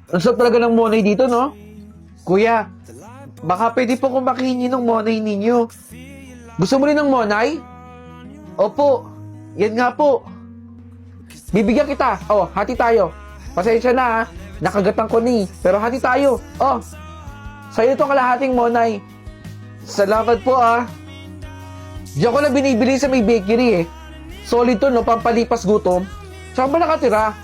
Ang sarap talaga ng monay dito, no? Kuya, baka pwede po kong makihingi ng monay ninyo. Gusto mo rin ng monay? Opo, yan nga po. Bibigyan kita. Oh, hati tayo. Pasensya na ha. Nakagatan ko ni. Pero hati tayo. Oh, sa'yo itong kalahating monay. Salamat po ah. Diyan ko lang binibili sa may bakery eh. Solid to no, pampalipas gutom. Saan ba nakatira?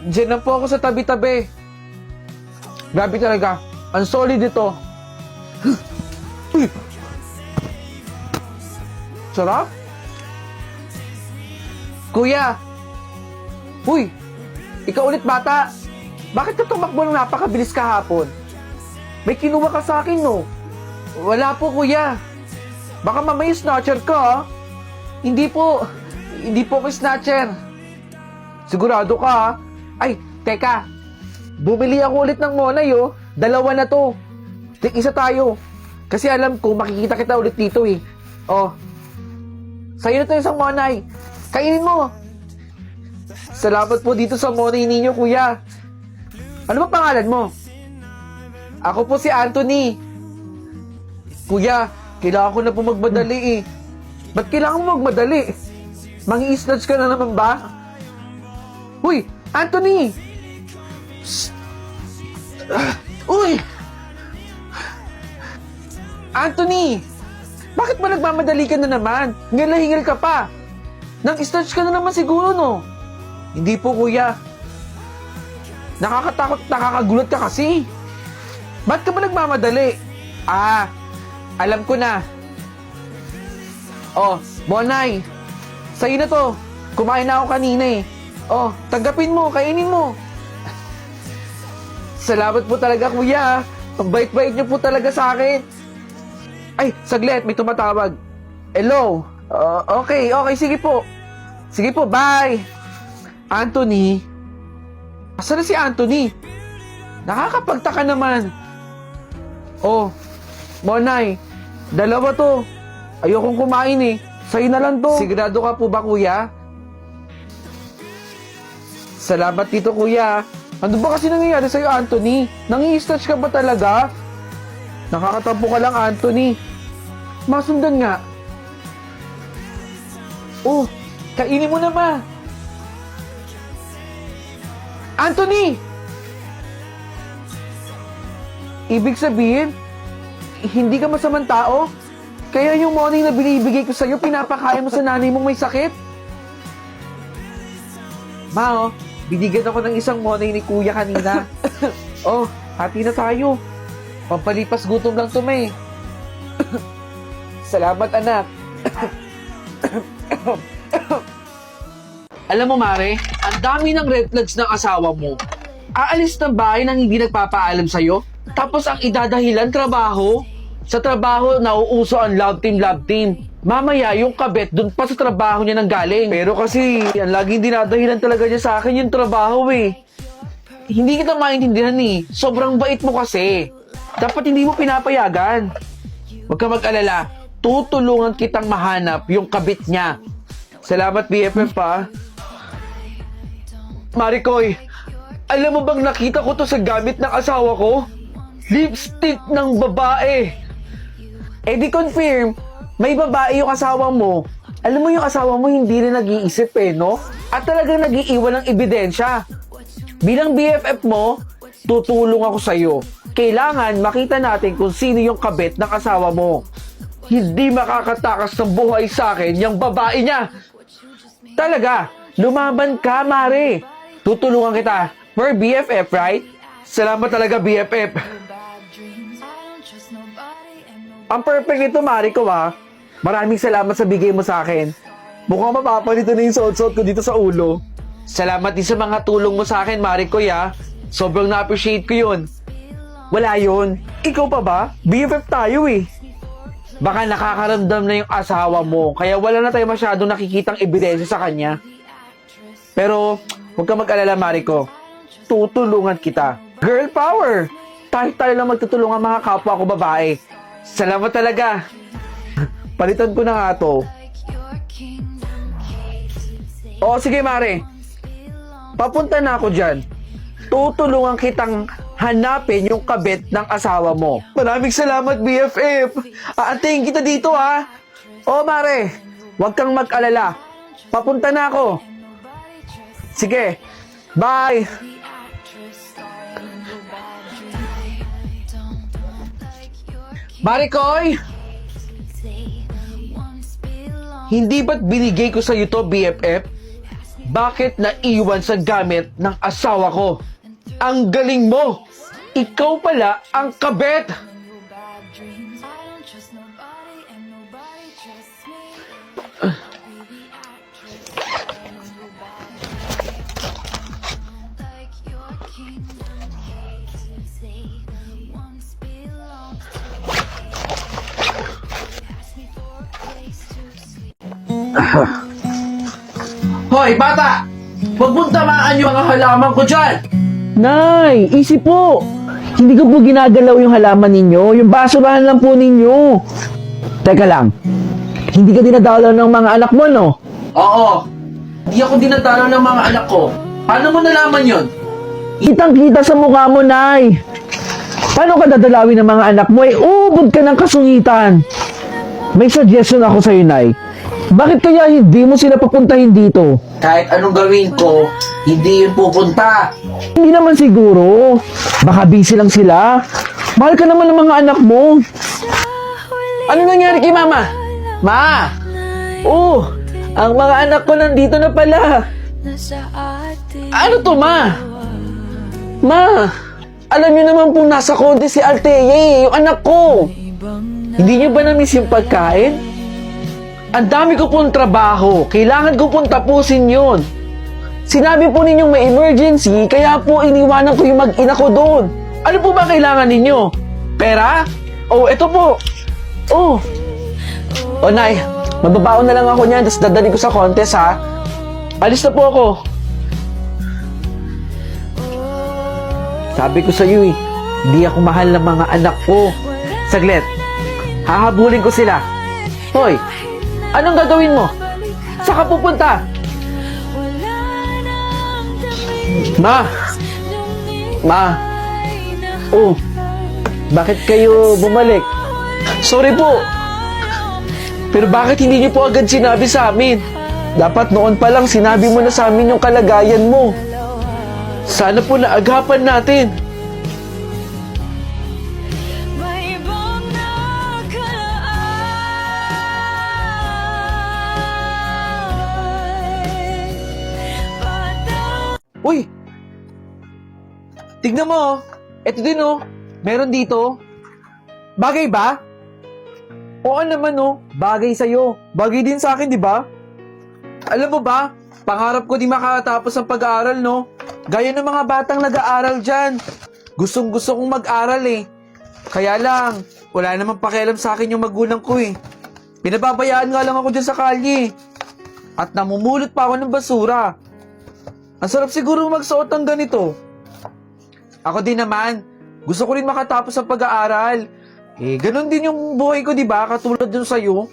Diyan lang po ako sa tabi-tabi. Grabe talaga. Ang solid ito. Uy! Sarap? Kuya! Uy! Ikaw ulit bata! Bakit ka tumakbo ng napakabilis kahapon? May kinuha ka sa akin, no? Wala po, kuya. Baka mamaya snatcher ka, ha? Hindi po ako snatcher. Sigurado ka, ha? Ay, teka. Bumili ako ulit ng monay, oh. 2 na to. Isa tayo. Kasi alam ko, makikita kita ulit dito, eh. Oh. Sa'yo na to isang monay. Kainin mo. Salamat po dito sa monay ninyo, kuya. Ano ba pangalan mo? Ako po si Anthony. Kuya, kailangan ko na po magmadali eh. Ba't kailangan mo magmadali? Mangi-snatch ka na naman ba? Uy, Anthony! Shh. Uy! Anthony! Bakit ba nagmamadali ka na naman? Hingal ka pa. Nang-snatch ka na naman siguro, no? Hindi po, kuya. Nakakatakot, nakakagulat ka kasi. Ba't ka ba nagmamadali? Ah, alam ko na. Oh, Bonay. Sa'yo na to. Kumain na ako kanina eh. Oh, tanggapin mo, kainin mo. Salamat po talaga, kuya. Ang bait-bait niyo po talaga sa akin. Ay, saglit, may tumatawag. Hello? Okay, sige po. Sige po, bye. Anthony? Asan na si Anthony? Nakakapagtaka naman. Oh, Monay, 2 to. Ayokong kumain eh. Sa'yo na lang to. Sigurado ka po ba, kuya? Salamat dito, kuya. Ano ba kasi nangyayari sa'yo, Anthony? Nangi-snatch ka ba talaga? Nakakatampo ka lang, Anthony. Masundan nga. Oh, kainin mo na ba? Anthony! Ibig sabihin, hindi ka masamang tao? Kaya yung money na binibigay ko sa'yo, pinapakain mo sa nanay mong may sakit? Ma, binigyan ako ng isang money ni kuya kanina. Oh, hati na tayo. Pampalipas gutom lang to, may. Salamat, anak. Alam mo, Mare, ang dami ng red flags ng asawa mo. Aalis ng bahay nang hindi nagpapaalam sa'yo? Tapos ang idadahilan, trabaho? Sa trabaho, nauuso ang love team. Mamaya, yung kabet, dun pa sa trabaho niya nang galing. Pero kasi, ang laging dinadahilan talaga niya sa akin yung trabaho eh. Hindi kita maintindihan eh. Sobrang bait mo kasi. Dapat hindi mo pinapayagan. Huwag ka mag-alala. Tutulungan kitang mahanap yung kabit niya. Salamat, BFF pa. Maricoy, alam mo bang nakita ko to sa gamit ng asawa ko? Lipstick ng babae. Eh di confirm, may babae yung asawa mo. Alam mo yung asawa mo hindi rin nag-iisip eh, no? At talagang nag-iiwan ng ebidensya. Bilang BFF mo, tutulong ako sa'yo. Kailangan makita natin kung sino yung kabit ng asawa mo. Hindi makakatakas ng buhay sa akin yung babae niya. Talaga, lumaban ka, Mare. Tutulungan kita. We're BFF, right? Salamat talaga, BFF. Ang perfect nito, Mari ko, ha? Maraming salamat sa bigay mo sa akin. Mukhang mapapalito na yung suot-suot ko dito sa ulo. Salamat din sa mga tulong mo sa akin, Mari ko, ya. Sobrang na-appreciate ko yun. Wala yun. Ikaw pa ba? BFF tayo, eh. Baka nakakaramdam na yung asawa mo, kaya wala na tayo masyadong nakikitang ebidensya sa kanya. Pero, huwag ka mag-alala, Mariko. Tutulungan kita. Girl power! Tayo lang magtutulungan mga kapwa ko babae. Salamat talaga. Palitan ko na nga to. Oo, sige, Mare. Papunta na ako dyan. tutulungan kitang hanapin yung kabit ng asawa mo. Maraming salamat, BFF. Aantayin kita dito, ha? O, Mare, huwag kang mag-alala. Papunta na ako. Sige, bye. Maricoy! Hindi ba't binigay ko sa'yo to, BFF? Bakit naiwan sa gamit ng asawa ko? Ang galing mo! Ikaw pala ang kabit! Hoy, bata! Huwag mong tamaan yung mga halaman ko dyan! Nay, easy po. Hindi ko po ginagalaw yung halaman ninyo. Yung basurahan lang po ninyo. Teka lang. Hindi ka dinadalaw ng mga anak mo, no? Oo, hindi ako dinadalaw ng mga anak ko. Paano mo nalaman yon? Kitang-kita sa mukha mo, Nay. Paano ka dadalawin ng mga anak mo? Ubod ka ng kasungitan. May suggestion ako sa'yo, Nay. Bakit kaya hindi mo sila papuntahin dito? Kahit anong gawin ko, hindi yun pupunta. Hindi naman siguro. Baka busy lang sila. Mahal ka naman ng mga anak mo. Ano nangyari kay Mama? Ma! Oh, ang mga anak ko nandito na pala. Ano to, Ma? Ma, alam niyo naman pong nasa konti si Althea, yung anak ko. Hindi niyo ba na-miss yung pagkain? Ang dami ko pong trabaho. Kailangan ko pong tapusin yun. Sinabi po ninyong may emergency, kaya po iniwanan ko yung mag-ina ko doon. Ano po ba kailangan ninyo? Pera? Oh, ito po. Oh, o Nay, mababaon na lang ako niyan, tapos dadali ko sa contest, ha? Alis na po ako. Sabi ko sa iyo, hindi ako mahal ng mga anak ko. Saglit. Hahabulin ko sila. Hoy, anong gagawin mo? Saan ka pupunta? Ma! Ma! Oh, bakit kayo bumalik? Sorry po. Pero bakit hindi niyo po agad sinabi sa amin? Dapat noon pa lang sinabi mo na sa amin yung kalagayan mo. Sana po naagapan natin. Uy! Tignan mo, oh. Ito din, oh. Meron dito. Bagay ba? Oo naman, oh. Bagay sa'yo. Bagay din sa akin, di ba? Alam mo ba, pangarap ko di makatapos ang pag-aaral, no? Gaya ng mga batang nag-aaral dyan. Gustong-gusto kong mag-aral, eh. Kaya lang, wala namang pakialam sa akin yung magulang ko, eh. Pinababayaan nga lang ako dyan sa kalye. At namumulot pa ako ng basura. Ang sarap siguro magsuot ng ganito. Ako din naman, gusto ko rin makatapos ang pag-aaral. Eh, ganun din yung buhay ko, di ba? Katulad dun sa'yo.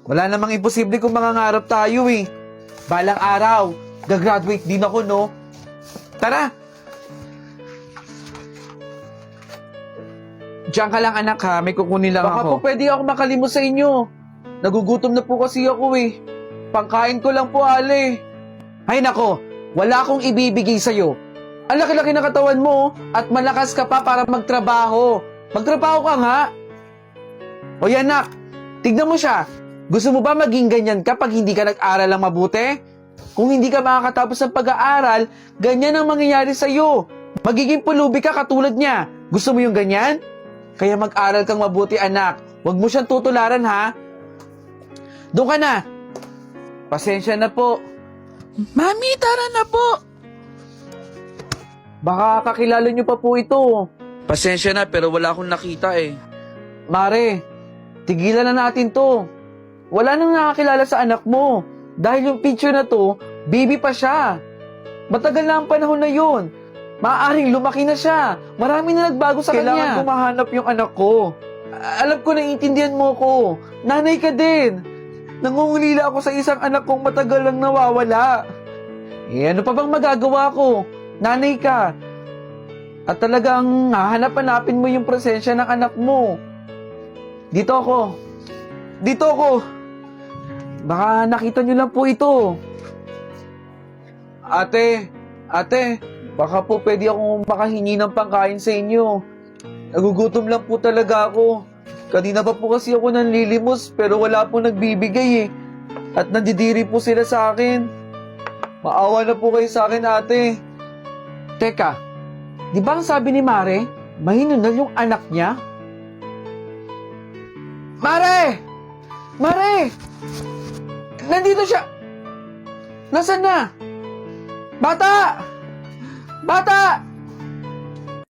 Wala namang imposible kung mangangarap tayo, eh. Balang araw, gagraduate din ako, no? Tara! Diyan ka lang, anak, ha? May kukunin lang Baka ako. Baka po pwede ako makalimos sa inyo. Nagugutom na po kasi ako, eh. Pangkain ko lang po, Ale. Ay, nako, wala akong ibibigay sa'yo. Ang laki-laki na katawan mo at malakas ka pa para magtrabaho. Magtrabaho ka nga. O yan, nak, tignan mo siya. Gusto mo ba maging ganyan ka pag hindi ka nag-aral lang mabuti? Kung hindi ka makakatapos ng pag-aaral, ganyan ang mangyayari sa'yo. Magiging pulubi ka katulad niya. Gusto mo yung ganyan? Kaya mag-aral kang mabuti, anak. Huwag mo siyang tutularan, ha? Doon ka na. Pasensya na po. Mami, tara na po. Baka kakilala niyo pa po ito. Pasensya na pero wala akong nakita eh. Mare, tigilan na natin to. Wala nang nakakilala sa anak mo. Dahil yung picture na to, baby pa siya. Matagal na ang panahon na yun. Maaaring lumaki na siya. Marami na nagbago sa kanya. Kailangan ko mahanap yung anak ko. Alam ko, naiintindihan mo ko. Nanay ka din. Nangungulila ako sa isang anak kong matagal lang nawawala. Ano pa bang magagawa ko? Nanay ka. At talagang hahanap-hanapin mo yung presensya ng anak mo. Dito ako. Dito ako. Baka nakita nyo lang po ito. Ate, baka po pwede akong makahingi ng pangkain sa inyo. Nagugutom lang po talaga ako. Kanina pa po kasi ako nanlilimos pero wala po nagbibigay eh. At nandidiri po sila sa akin. Maawa na po kayo sa akin, ate. Teka, di ba ang sabi ni Mare, mahinunal yung anak niya? Mare! Mare! Nandito siya! Nasaan na? Bata! Bata!